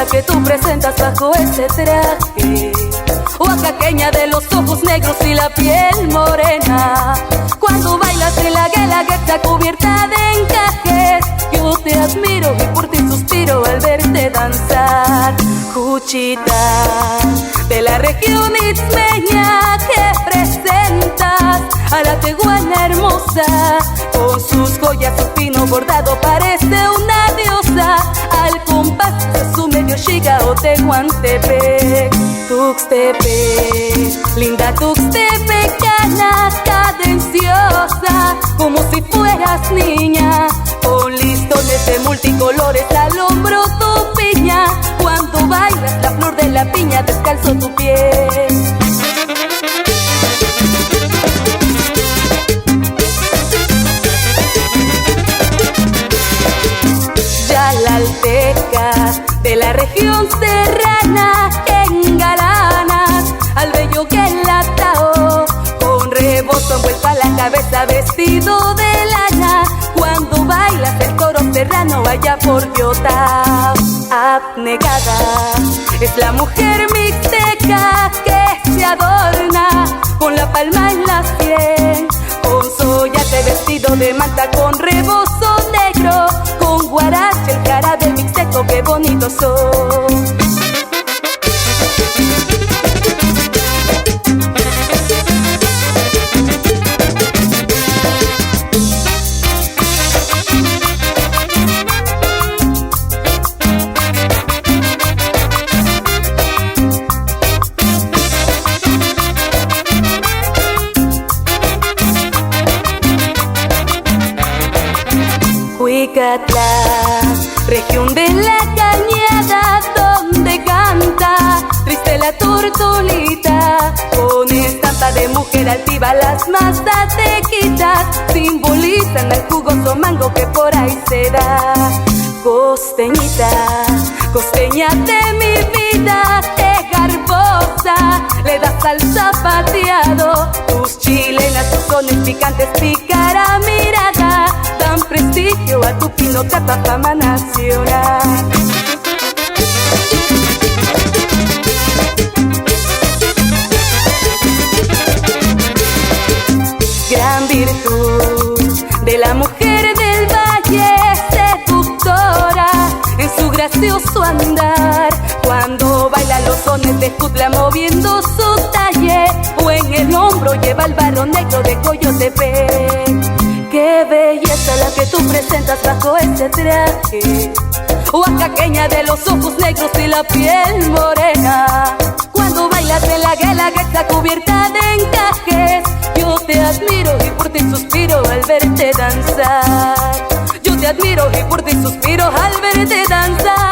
la que tú presentas bajo ese traje, oaxaqueña de los ojos negros y la piel morena. Cuando bailas en la guelaguetza cubierta de encajes, yo te admiro y por ti suspiro al verte danzar. Juchita de la región itzmeña que presentas a la tehuana hermosa, con sus joyas su fino bordado parece una diosa. Al compás de su medio xiga o tehuantepec. Tuxtepec, linda tuxtepecana, cadenciosa, como si fueras niña, con listones de multicolores al hombro tu piña. Cuando bailas la flor de la piña descalzo tu piel. Yalalteca de la región serrana, que engalanas al bello guelatao, con rebozo envuelto a la cabeza vestido de lana. Cuando bailas el toro serrano allá por Yotao. Abnegada es la mujer mixteca que se adorna con la palma en la sien, con soyate vestido de manta con rebozo negro, con guarache el cara del mixteco, qué bonito son. Huicatla, región de la cañada, donde canta triste la tortolita, con estampa de mujer altiva las mazatequitas simbolizan al jugoso mango que por ahí se da. Costeñita, costeña de mi vida, que garbosa le das al zapateado. Tus chilenas, tus sones picantes, pícara mirada, dan prestigio a tu pinocata, fama nacional. Gran virtud de la mujer del valle, seductora en su gracioso andar, cuando baila los sones de Jutla moviendo su talle, o en el hombro lleva el barro negro de Coyotepec. Qué belleza la que tú presentas bajo ese traje, oaxaqueña de los ojos negros y la piel morena. Cuando bailas en la guelaguetza cubierta de encajes, yo te admiro y por ti suspiro al verte danzar. Yo te admiro y por ti suspiro al verte danzar.